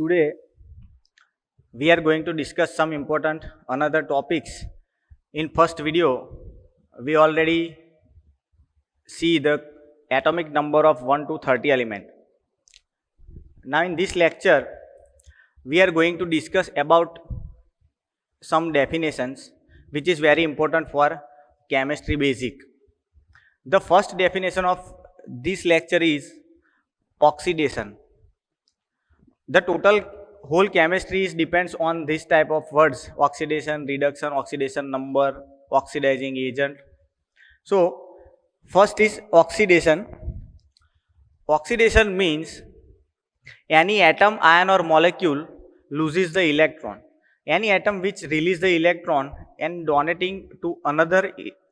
Today we are going to discuss some important another topics. In first video we already see the atomic number of 1 to 30 element. Now in this lecture we are going to discuss about some definitions which is very important for chemistry basic. The first definition of this lecture is oxidation. The total whole chemistry is depends on this type of words: oxidation, reduction, oxidation number, oxidizing agent. So first is oxidation. Oxidation means any atom, ion or molecule loses the electron. Any atom which release the electron and donating to another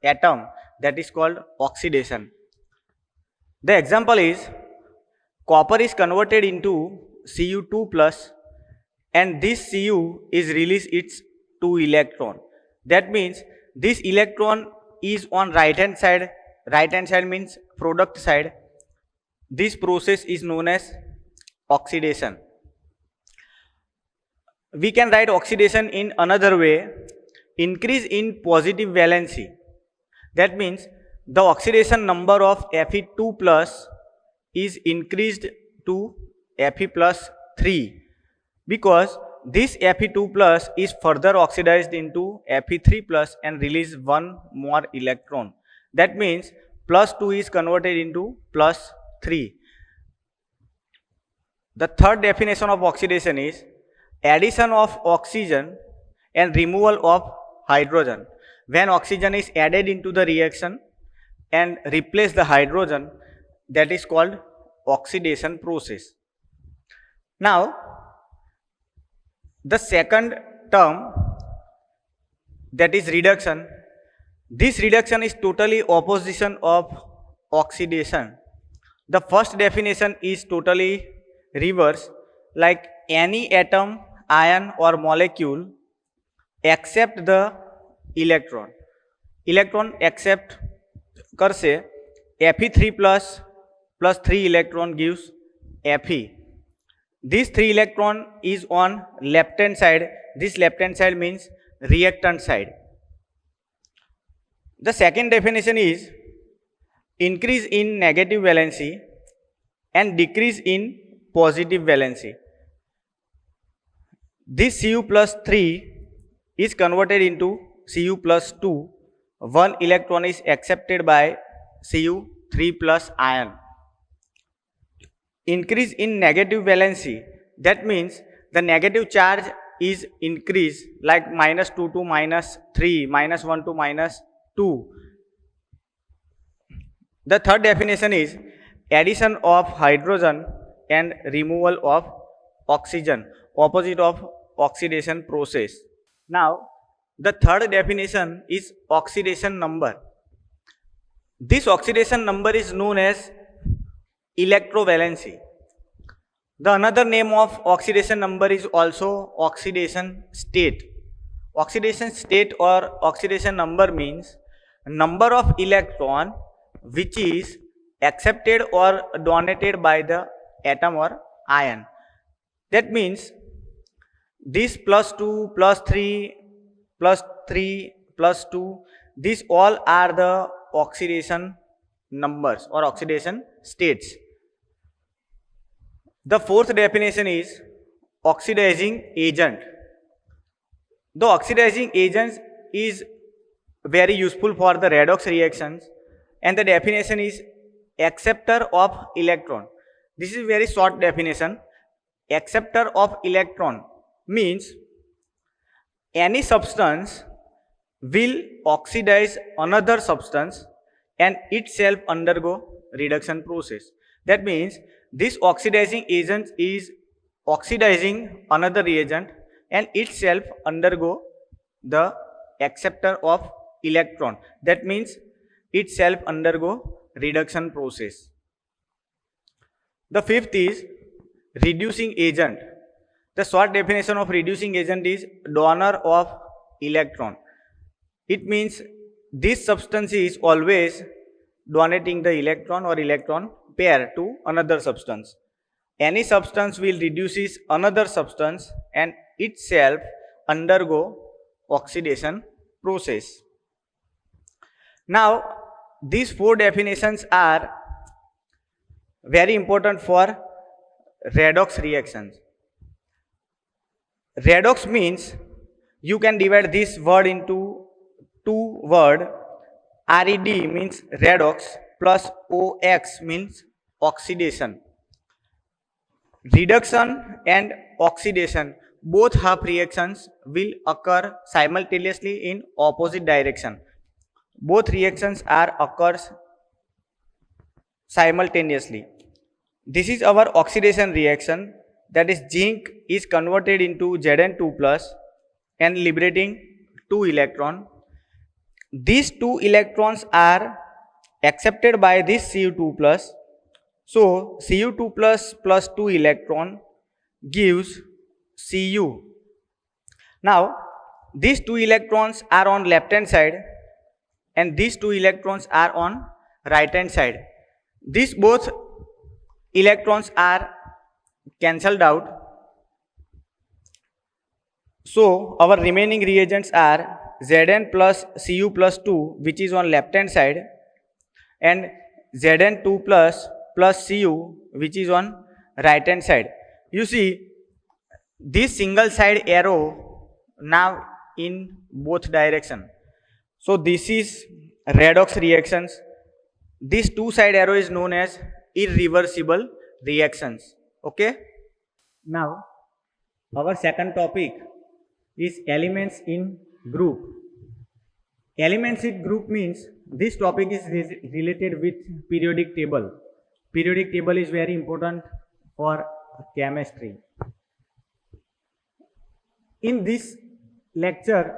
atom, that is called oxidation. The example is copper is converted into Cu2 plus and this Cu is released its 2 electron. That means this electron is on right hand side. Right hand side means product side. This process is known as oxidation. We can write oxidation in another way: increase in positive valency. That means the oxidation number of Fe2 plus is increased to Fe plus 3 because this Fe2 plus is further oxidized into Fe3 plus and release one more electron. That means plus 2 is converted into plus 3. The third definition of oxidation is addition of oxygen and removal of hydrogen. When oxygen is added into the reaction and replace the hydrogen, that is called oxidation process. Now the second term, that is reduction. This reduction is totally opposition of oxidation. The first definition is totally reverse, like any atom, ion or molecule accept the electron. Electron accept करसे Fe3 plus 3 electron gives Fe. This 3 electron is on left hand side. This left hand side means reactant side. The second definition is increase in negative valency and decrease in positive valency. This Cu plus 3 is converted into Cu plus 2. One electron is accepted by Cu3 plus ion. Increase in negative valency, that means the negative charge is increased, like -2 to -3, -1 to -2. The third definition is addition of hydrogen and removal of oxygen, opposite of oxidation process. Now the third definition is oxidation number. This oxidation number is known as electrovalency. The another name of oxidation number is also oxidation state. Oxidation state or oxidation number means number of electron which is accepted or donated by the atom or ion. That means this plus 2, plus 3, plus 3, plus 2, these all are the oxidation numbers or oxidation states. The fourth definition is oxidizing agent. The oxidizing agent is very useful for the redox reactions, and the definition is acceptor of electron. This is very short definition. Acceptor of electron means any substance will oxidize another substance and itself undergo reduction process. That means this oxidizing agent is oxidizing another reagent and itself undergo the acceptor of electron. That means itself undergo reduction process. The fifth is reducing agent. The short definition of reducing agent is donor of electron. It means this substance is always donating the electron or electron pair to another substance. any substance will reduces another substance and itself undergo oxidation process. Now, these four definitions are very important for redox reactions. Redox means you can divide this word into two words. Red means redox plus OX means oxidation. Reduction and oxidation, both half reactions will occur simultaneously in opposite direction. Both reactions are occurs simultaneously. This is our oxidation reaction, that is zinc is converted into Zn2 plus and liberating 2 electron. These 2 electrons are accepted by this Cu2 plus. So Cu2 plus 2 electron gives Cu. Now these 2 electrons are on left hand side and these 2 electrons are on right hand side. These both electrons are cancelled out. So our remaining reagents are Zn plus Cu plus 2, which is on left hand side, and Zn2 plus Cu, which is on right hand side. You see this single side arrow now in both direction. So this is redox reactions. This two side arrow is known as irreversible reactions. Okay. Now our second topic is elements in group. Elements in group means this topic is related with periodic table. Periodic table is very important for chemistry. In this lecture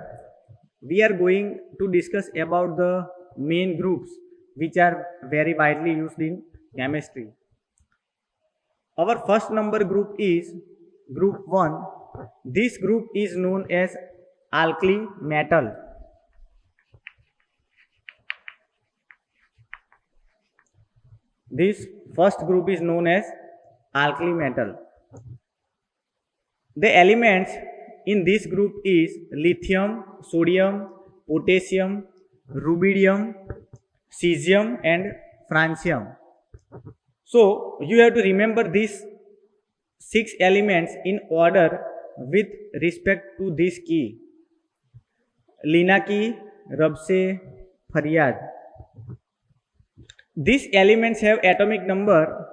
we are going to discuss about the main groups which are very widely used in chemistry. Our first number group is group 1. This group is known as alkali metal. This first group is known as alkali metal. The elements in this group is lithium, sodium, potassium, rubidium, cesium and francium. So you have to remember these 6 elements in order with respect to this key. Linaki, Rabse, Faryad. These elements have atomic number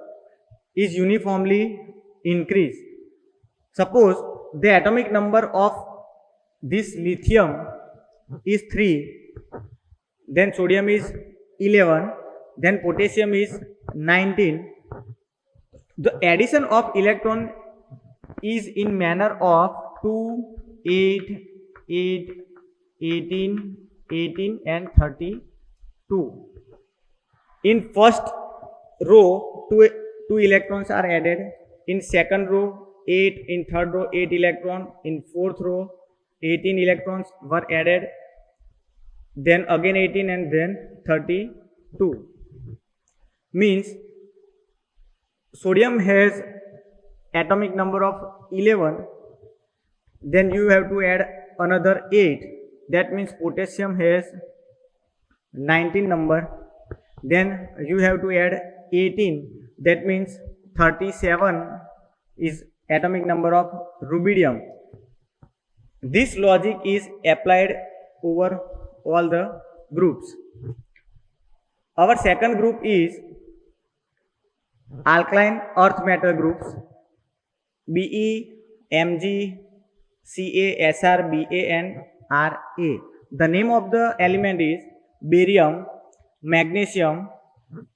is uniformly increased. Suppose the atomic number of this lithium is 3, then sodium is 11, then potassium is 19. The addition of electron is in manner of 2, 8, 8, 18, 18 and 32. In first row 2 electrons are added, in second row 8, in third row 8 electron, in fourth row 18 electrons were added, then again 18 and then 32. Means sodium has atomic number of 11, then you have to add another 8, that means potassium has 19 number, then you have to add 18, that means 37 is atomic number of rubidium. This logic is applied over all the groups. Our second group is alkaline earth metal groups, Be, Mg, Ca, Sr, Ba and Ra. The name of the element is barium, magnesium,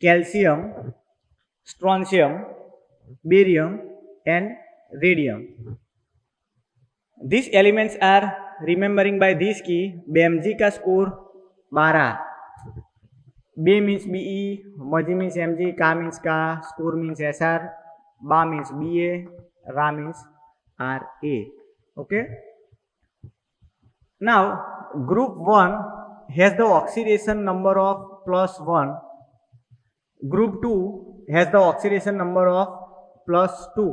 calcium, strontium, barium and radium. These elements are remembering by this key. Bmg का score 12, B means Be, Mg means Mg, Ka means Ka, score means Sr, Ba means Ba, Ra means Ra. Okay. Now group 1 has the oxidation number of +1. Group 2 has the oxidation number of +2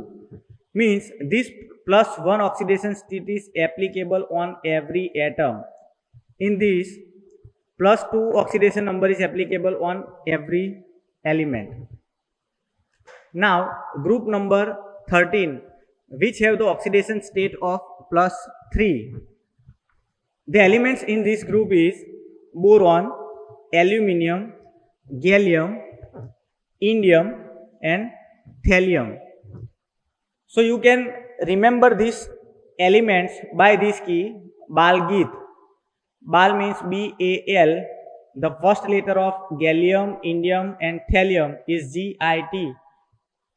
means this +1 oxidation state is applicable on every atom. In this, +2 oxidation number is applicable on every element. Now, group number 13, which have the oxidation state of +3. The elements in this group is boron, aluminium, gallium, indium and thallium. So you can remember these elements by this key Bal-Git. Bal means BAL. The first letter of gallium, indium and thallium is GIT,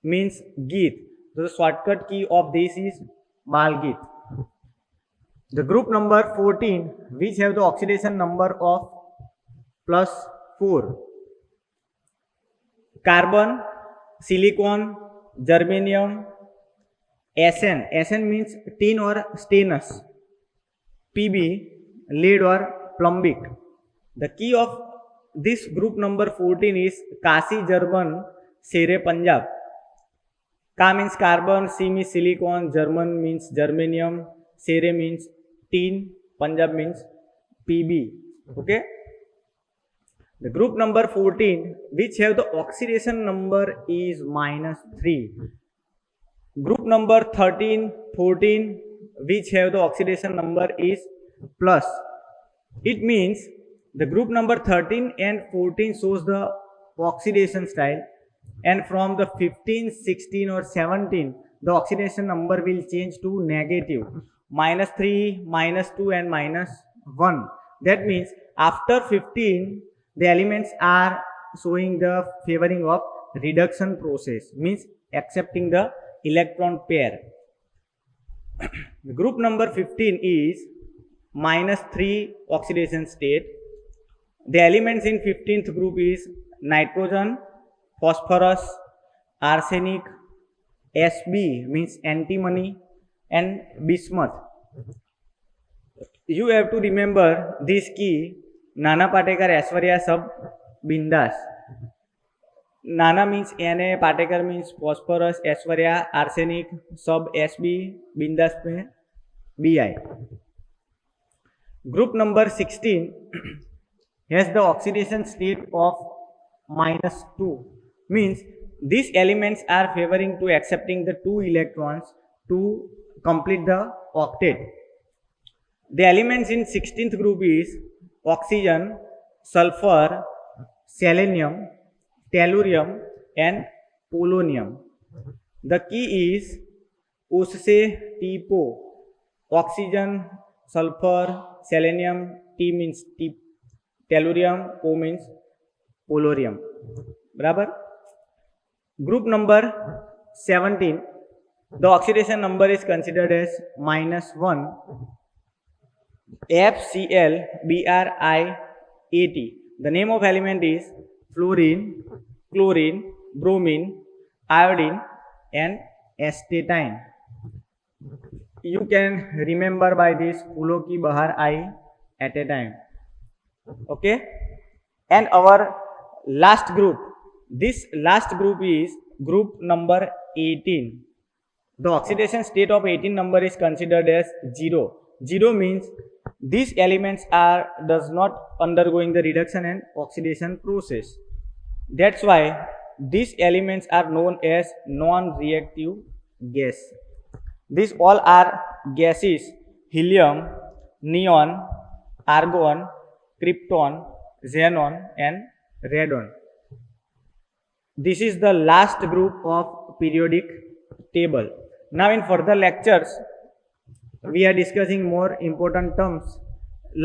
means Git. So the shortcut key of this is Bal-Git. The group number 14, which have the oxidation number of +4. Carbon, silicon, germanium, SN. SN means tin or stainless. PB, lead or plumbic. The key of this group number 14 is Kasi, German, Sere, Punjab. Ka means carbon, C means silicon, German means germanium, Sere means tin, Punjab means PB. Okay. The group number 14, which have the oxidation number is -3. Group number 13, 14, which have the oxidation number is plus. It means the group number 13 and 14 shows the oxidation style, and from the 15, 16 or 17, the oxidation number will change to negative, -3, -2 and -1. That means after 15, the elements are showing the favoring of reduction process, means accepting the electron pair. The group number 15 is -3 oxidation state. The elements in 15th group is nitrogen, phosphorus, arsenic, Sb means antimony and bismuth. You have to remember this key. Nana Patekar, Aishwarya, Sab, Bindas. Nana means Na, Patekar means phosphorus, Aishwarya, arsenic, Sab, Sb, Bindas में Bi. Group number 16 has the oxidation state of -2, means these elements are favoring to accepting the 2 electrons to complete the octet. The elements in 16th group is oxygen, sulfur, selenium, tellurium and polonium. The key is उससे TPO. Oxygen, sulfur, selenium, T means tellurium, O means polonium. बराबर. Group number 17, the oxidation number is considered as -1. FCl-BrIAT. The name of element is fluorine, chlorine, bromine, iodine and astatine. You can remember by this फूलों की बहार आई at a time. Okay. And our last group, this last group is group number 18. The oxidation state of 18 number is considered as 0. 0 means these elements are does not undergoing the reduction and oxidation process. That's why these elements are known as non-reactive gas. These all are gases: helium, neon, argon, krypton, xenon and radon. This is the last group of periodic table. Now in further lectures, we are discussing more important terms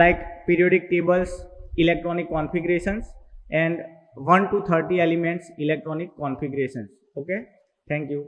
like periodic tables, electronic configurations and 1 to 30 elements electronic configurations. Okay, thank you.